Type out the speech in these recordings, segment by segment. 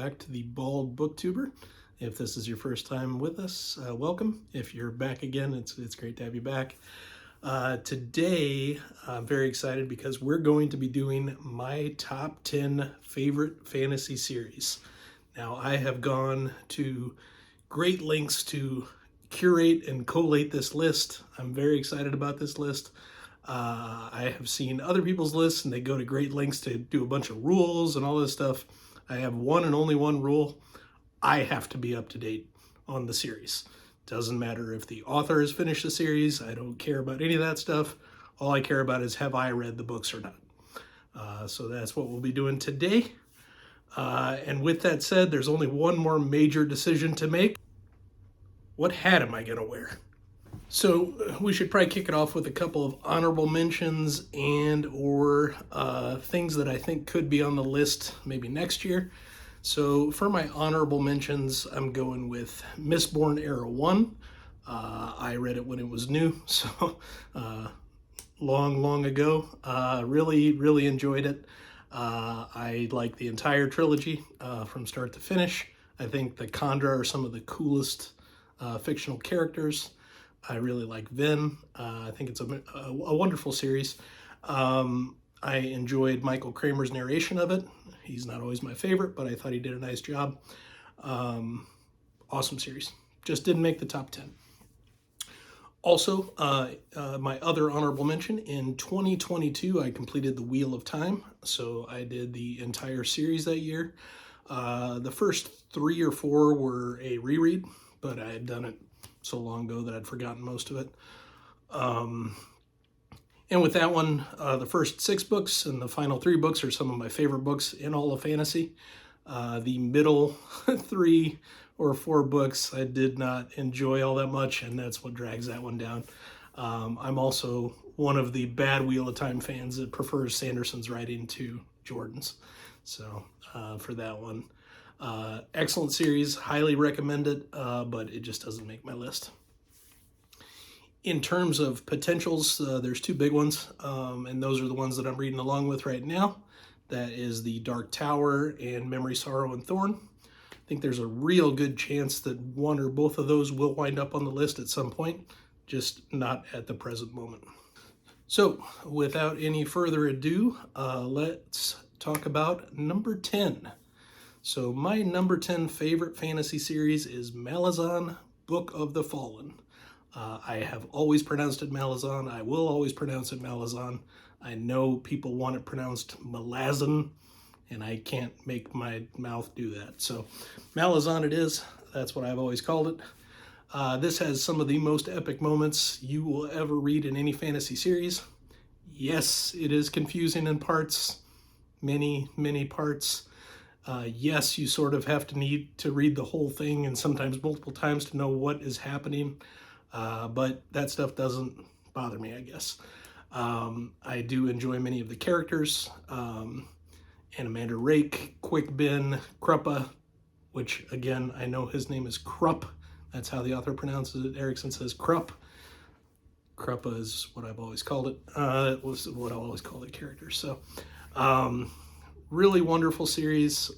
Back to the Bald Booktuber. If this is your first time with us, welcome. If you're back again, it's great to have you back. Today, I'm very excited because we're going to be doing my top 10 favorite fantasy series. Now, I have gone to great lengths to curate and collate this list. I'm very excited about this list. I have seen other people's lists and they go to great lengths to do a bunch of rules and all this stuff. I have one and only one rule. I have to be up to date on the series. Doesn't matter if the author has finished the series. I don't care about any of that stuff. All I care about is have I read the books or not. So that's what we'll be doing today. And with that said, there's only one more major decision to make. What hat am I going to wear? So we should probably kick it off with a couple of honorable mentions and or things that I think could be on the list maybe next year. So for my honorable mentions, I'm going with Mistborn Era 1. I read it when it was new, so long ago. Really enjoyed it. I like the entire trilogy from start to finish. I think the Kandra are some of the coolest fictional characters. I really like Vin. I think it's a wonderful series. I enjoyed Michael Kramer's narration of it. He's not always my favorite, but I thought he did a nice job. Awesome series. Just didn't make the top 10. Also, my other honorable mention, in 2022, I completed The Wheel of Time. So I did the entire series that year. The first 3 or 4 were a reread, but I had done it so long ago that I'd forgotten most of it. And with that one, the first 6 books and the final 3 books are some of my favorite books in all of fantasy. The middle 3 or 4 books I did not enjoy all that much, and that's what drags that one down. I'm also one of the bad Wheel of Time fans that prefers Sanderson's writing to Jordan's. So for that one, excellent series, highly recommend it, but it just doesn't make my list. In terms of potentials, there's 2 big ones, and those are the ones that I'm reading along with right now. That is The Dark Tower and Memory, Sorrow, and Thorn. I think there's a real good chance that one or both of those will wind up on the list at some point, just not at the present moment. So, without any further ado, let's talk about number 10. So my number 10 favorite fantasy series is Malazan, Book of the Fallen. I have always pronounced it Malazan. I will always pronounce it Malazan. I know people want it pronounced Malazan, and I can't make my mouth do that. So Malazan it is. That's what I've always called it. This has some of the most epic moments you will ever read in any fantasy series. Yes, it is confusing in parts, many parts. Yes, you sort of have to need to read the whole thing and sometimes multiple times to know what is happening. But that stuff doesn't bother me, I guess. I do enjoy many of the characters. Amanda Rake, Quick Ben, Kruppa, which again, I know his name is Krupp. That's how the author pronounces it. Erickson says Krupp. Kruppa is what I've always called it. It was what I always call the character. So, really wonderful series.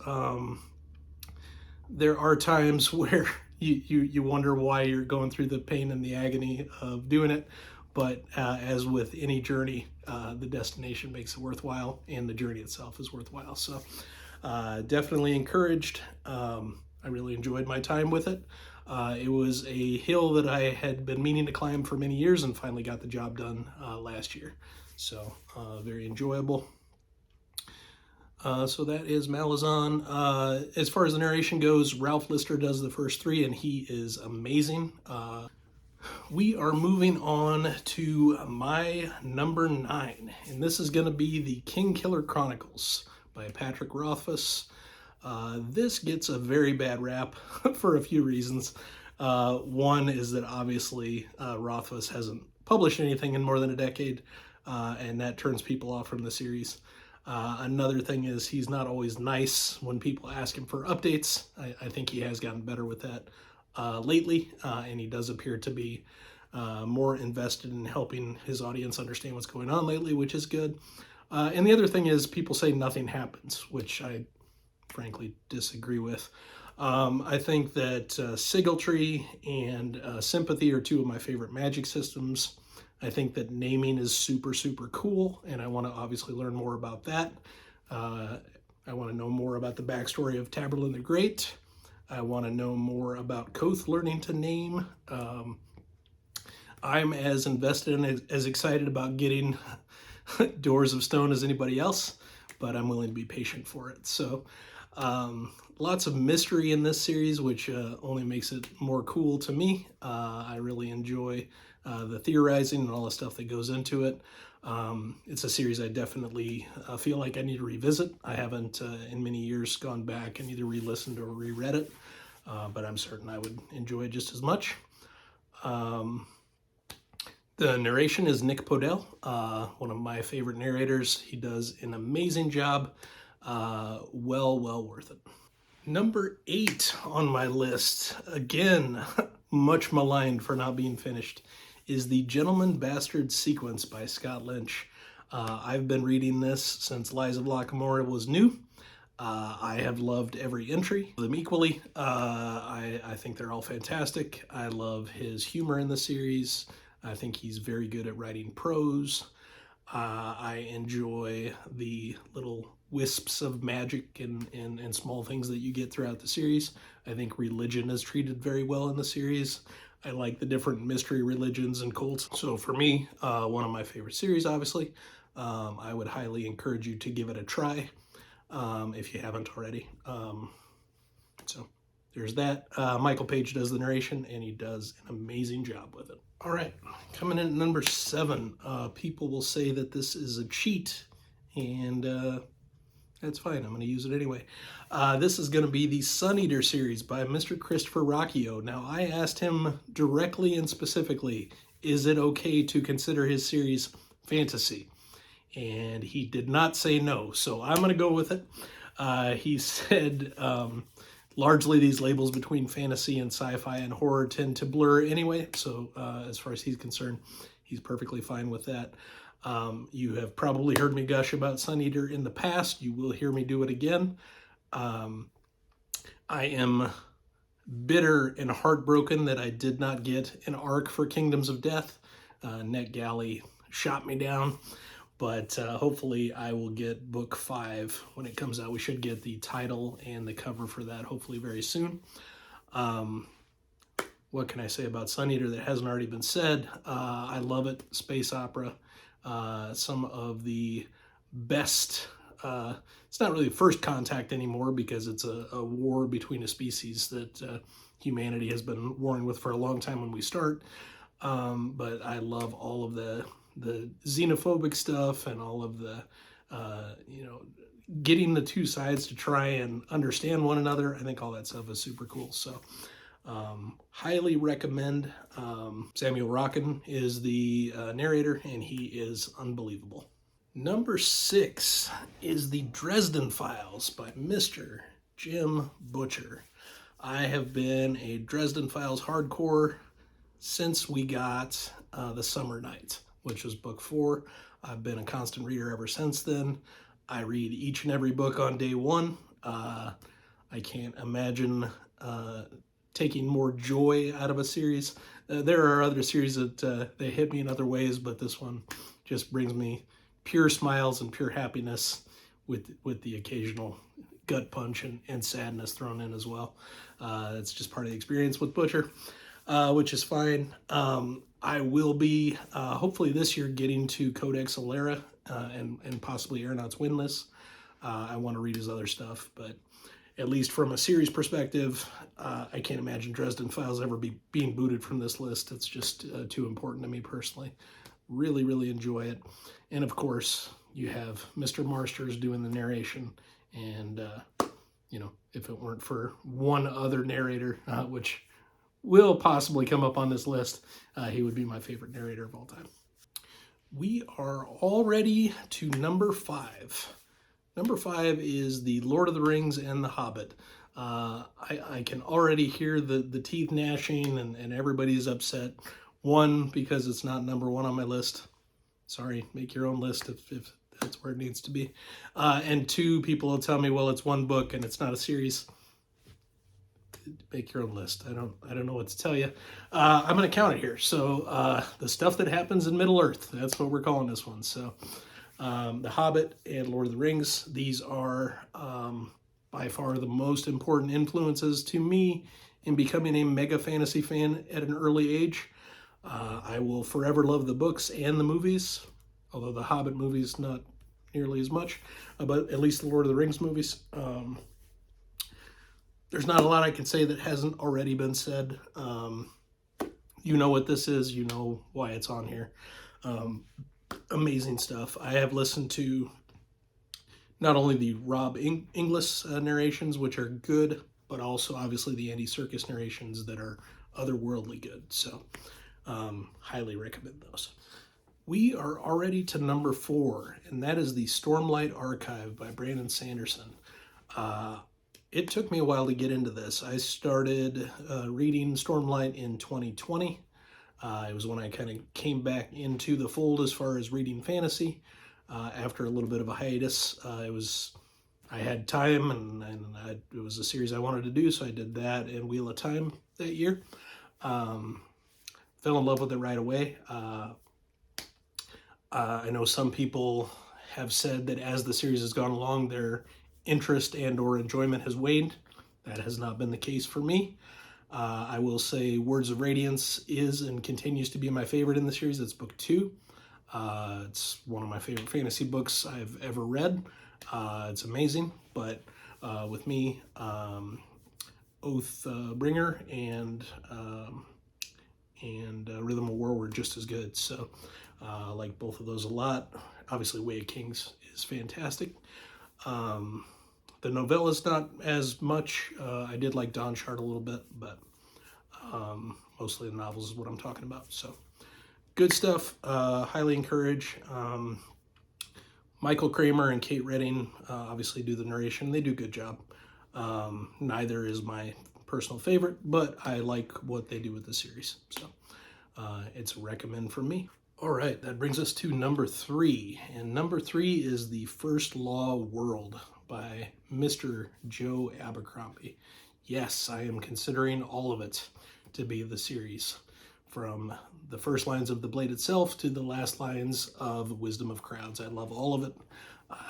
There are times where you wonder why you're going through the pain and the agony of doing it, but as with any journey, the destination makes it worthwhile, and the journey itself is worthwhile. So definitely encouraged. I really enjoyed my time with it. It was a hill that I had been meaning to climb for many years and finally got the job done last year. So very enjoyable. So that is Malazan. As far as the narration goes, Ralph Lister does the first 3, and he is amazing. We are moving on to my number 9, and this is going to be the Kingkiller Chronicles by Patrick Rothfuss. This gets a very bad rap for a few reasons. One is that obviously Rothfuss hasn't published anything in more than a decade, and that turns people off from the series. Another thing is he's not always nice when people ask him for updates. I think he has gotten better with that lately, and he does appear to be more invested in helping his audience understand what's going on lately, which is good. And the other thing is people say nothing happens, which I frankly disagree with. I think that Sigiltree and Sympathy are two of my favorite magic systems. I think that naming is super, super cool, and I want to obviously learn more about that. I want to know more about the backstory of Taborlin the Great. I want to know more about Koth learning to name. I'm as invested and as excited about getting Doors of Stone as anybody else, but I'm willing to be patient for it. So lots of mystery in this series, which only makes it more cool to me. I really enjoy the theorizing and all the stuff that goes into it. It's a series I definitely feel like I need to revisit. I haven't in many years gone back and either re-listened or reread it, but I'm certain I would enjoy it just as much. The narration is Nick Podell, one of my favorite narrators. He does an amazing job. Well worth it. Number 8 on my list, again, much maligned for not being finished, is The Gentleman Bastard Sequence by Scott Lynch. I've been reading this since Lies of Lockamore was new. I have loved every entry of them equally. I think they're all fantastic. I love his humor in the series. I think he's very good at writing prose. I enjoy the little wisps of magic and small things that you get throughout the series. I think religion is treated very well in the series. I like the different mystery religions and cults. So for me, one of my favorite series, obviously. I would highly encourage you to give it a try if you haven't already. So there's that. Michael Page does the narration, and he does an amazing job with it. All right, coming in at number 7. People will say that this is a cheat, and that's fine. I'm going to use it anyway. This is going to be the Sun Eater series by Mr. Christopher Rocchio. Now, I asked him directly and specifically, is it okay to consider his series fantasy? And he did not say no, so I'm going to go with it. He said largely these labels between fantasy and sci-fi and horror tend to blur anyway, so as far as he's concerned, he's perfectly fine with that. You have probably heard me gush about Sun Eater in the past. You will hear me do it again. I am bitter and heartbroken that I did not get an arc for Kingdoms of Death. NetGalley shot me down. But hopefully I will get book 5 when it comes out. We should get the title and the cover for that hopefully very soon. What can I say about Sun Eater that hasn't already been said? I love it. Space opera. Some of the best... it's not really first contact anymore because it's a war between a species that humanity has been warring with for a long time when we start. But I love all of the xenophobic stuff and all of the, getting the two sides to try and understand one another. I think all that stuff is super cool. So highly recommend. Samuel Rockin is the narrator, and he is unbelievable. Number 6 is the Dresden Files by Mr. Jim Butcher. I have been a Dresden Files hardcore since we got The Summer Night, which was book 4. I've been a constant reader ever since then. I read each and every book on day 1. I can't imagine taking more joy out of a series. There are other series that they hit me in other ways, but this one just brings me pure smiles and pure happiness with the occasional gut punch and sadness thrown in as well. It's just part of the experience with Butcher, which is fine. I will be, hopefully this year, getting to Codex Alera and possibly Aeronaut's Windlass. I want to read his other stuff, but at least from a series perspective, I can't imagine Dresden Files ever being booted from this list. It's just too important to me personally. Really, really enjoy it. And of course, you have Mr. Marsters doing the narration. And, if it weren't for one other narrator, which will possibly come up on this list, he would be my favorite narrator of all time. We are already to number 5. Number 5 is The Lord of the Rings and The Hobbit. I can already hear the teeth gnashing and everybody's upset. One, because it's not number 1 on my list. Sorry, make your own list if That's where it needs to be. And two, people will tell me, well, it's one book and it's not a series. Make your own list. I don't know what to tell you. I'm going to count it here. So the stuff that happens in Middle Earth, that's what we're calling this one. So The Hobbit and Lord of the Rings, these are by far the most important influences to me in becoming a mega fantasy fan at an early age. I will forever love the books and the movies, although the Hobbit movies not nearly as much, but at least the Lord of the Rings movies. There's not a lot I can say that hasn't already been said. You know what this is. You know why it's on here. Amazing stuff. I have listened to not only the Rob Inglis narrations, which are good, but also obviously the Andy Serkis narrations that are otherworldly good. So highly recommend those. We are already to number 4, and that is the Stormlight Archive by Brandon Sanderson. It took me a while to get into this. I started reading Stormlight in 2020. It was when I kind of came back into the fold as far as reading fantasy. After a little bit of a hiatus, I had time, and it was a series I wanted to do, so I did that and Wheel of Time that year. Fell in love with it right away. I know some people have said that as the series has gone along, their interest and or enjoyment has waned. That has not been the case for me. I will say Words of Radiance is and continues to be my favorite in the series. It's book 2. It's one of my favorite fantasy books I've ever read. It's amazing, but with me, Oathbringer and Rhythm of War were just as good. So I like both of those a lot. Obviously, Way of Kings is fantastic. The novella's not as much. I did like Dawn Shard a little bit, but mostly the novels is what I'm talking about. So good stuff. Highly encourage. Michael Kramer and Kate Redding obviously do the narration. They do a good job. Neither is my personal favorite, but I like what they do with the series. So it's a recommend from me. All right, that brings us to number 3. And number 3 is The First Law World by Mr. Joe Abercrombie. Yes, I am considering all of it to be the series, from the first lines of The Blade itself to the last lines of Wisdom of Crowds. I love all of it.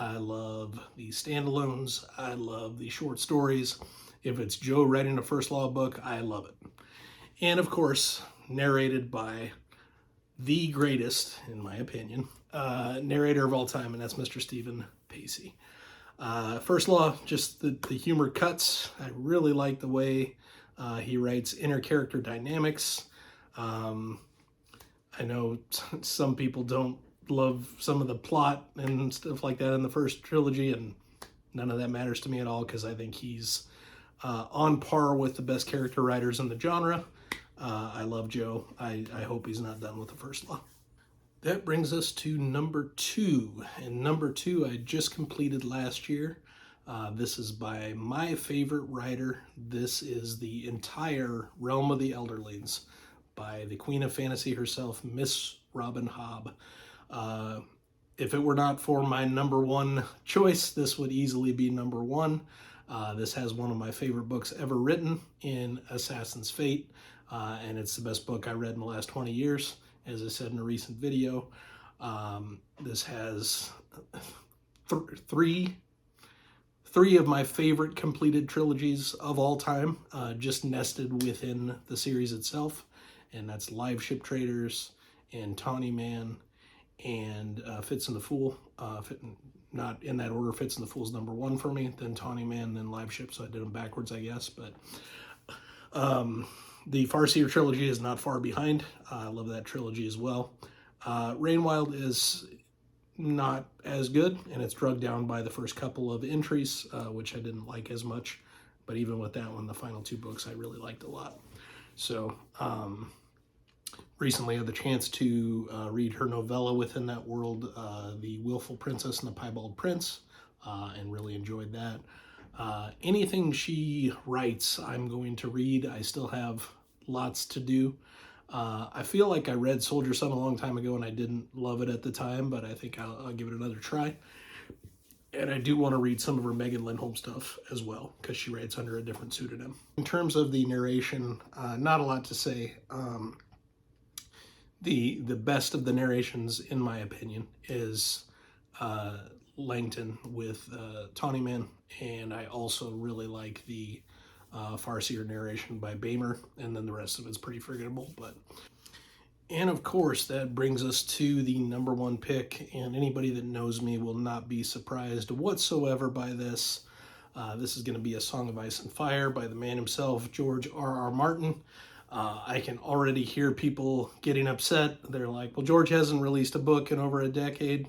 I love the standalones. I love the short stories. If it's Joe writing a First Law book, I love it. And of course, narrated by the greatest, in my opinion, narrator of all time, and that's Mr. Stephen Pacey. First Law, just the humor cuts. I really like the way he writes inner character dynamics. I know some people don't love some of the plot and stuff like that in the first trilogy, and none of that matters to me at all, because I think he's on par with the best character writers in the genre. I love Joe. I hope he's not done with the First Law. That brings us to number 2. And number 2 I just completed last year. This is by my favorite writer. This is the entire Realm of the Elderlings by the Queen of Fantasy herself, Miss Robin Hobb. If it were not for my number 1 choice, this would easily be number 1. This has one of my favorite books ever written in Assassin's Fate, and it's the best book I read in the last 20 years, as I said in a recent video. This has three of my favorite completed trilogies of all time, just nested within the series itself, and that's Live Ship Traders and Tawny Man and Fitz and the Fool. Not in that order. Fitz and the Fool's number 1 for me, then Tawny Man, then Live Ship, so I did them backwards, I guess. But the Farseer trilogy is not far behind. I love that trilogy as well. Rainwild is not as good, and it's drugged down by the first couple of entries, which I didn't like as much. But even with that one, the final 2 books I really liked a lot. So recently I had the chance to read her novella within that world, The Willful Princess and the Piebald Prince, and really enjoyed that. Anything she writes, I'm going to read. I still have lots to do. I feel like I read Soldier Son a long time ago and I didn't love it at the time, but I think I'll give it another try. And I do want to read some of her Megan Lindholm stuff as well, because she writes under a different pseudonym. In terms of the narration, not a lot to say. The best of the narrations, in my opinion, is Langton with Tawnyman, and I also really like the Farseer narration by Bamer, and then the rest of it's pretty forgettable. And of course, that brings us to the number one pick, and anybody that knows me will not be surprised whatsoever by this. This is going to be A Song of Ice and Fire by the man himself, George R.R. Martin. I can already hear people getting upset. They're like, well, George hasn't released a book in over a decade.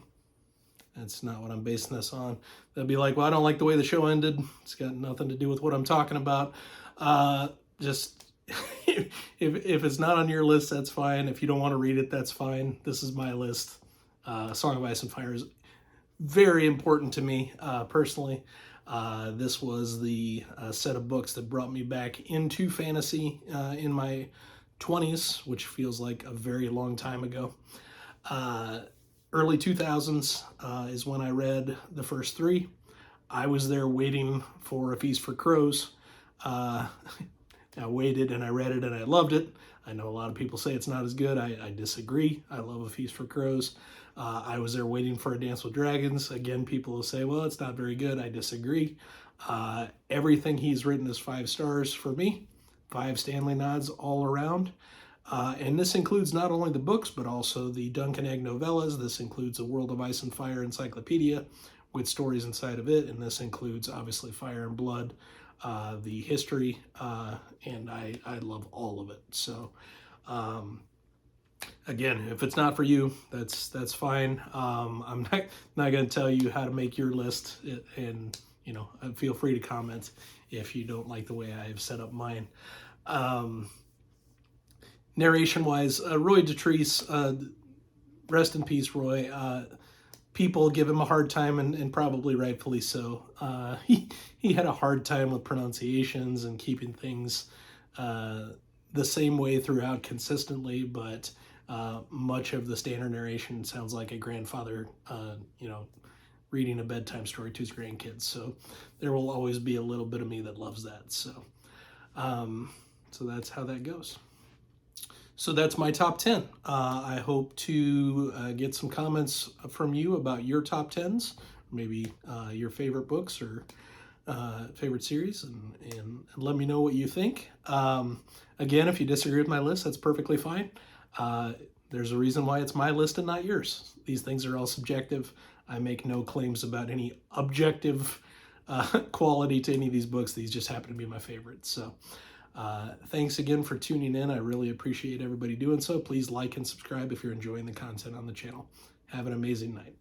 That's not what I'm basing this on. They'll be like, well, I don't like the way the show ended. It's got nothing to do with what I'm talking about. Just if it's not on your list, that's fine. If you don't want to read it, that's fine. This is my list. Song of Ice and Fire is very important to me personally. This was the set of books that brought me back into fantasy in my 20s, which feels like a very long time ago. Early 2000s is when I read the first three. I was there waiting for A Feast for Crows. I waited and I read it and I loved it. I know a lot of people say it's not as good. I disagree. I love A Feast for Crows. I was there waiting for A Dance with Dragons. Again, people will say, well, it's not very good. I disagree. Everything he's written is 5 stars for me. 5 Stanley nods all around. And this includes not only the books, but also the Duncan Egg novellas. This includes a World of Ice and Fire encyclopedia with stories inside of it. And this includes, obviously, Fire and Blood, the history, and I love all of it. So, again, if it's not for you, that's fine. I'm not going to tell you how to make your list, and feel free to comment if you don't like the way I have set up mine. Narration-wise, Roy Dotrice, rest in peace, Roy. People give him a hard time, and probably rightfully so. He had a hard time with pronunciations and keeping things the same way throughout consistently, but much of the standard narration sounds like a grandfather, reading a bedtime story to his grandkids. So there will always be a little bit of me that loves that. So that's how that goes. So that's my top 10. I hope to get some comments from you about your top 10s, maybe your favorite books or favorite series, and let me know what you think. Again, if you disagree with my list, that's perfectly fine. There's a reason why it's my list and not yours. These things are all subjective. I make no claims about any objective quality to any of these books. These just happen to be my favorites. So thanks again for tuning in. I really appreciate everybody doing so. Please like and subscribe if you're enjoying the content on the channel. Have an amazing night.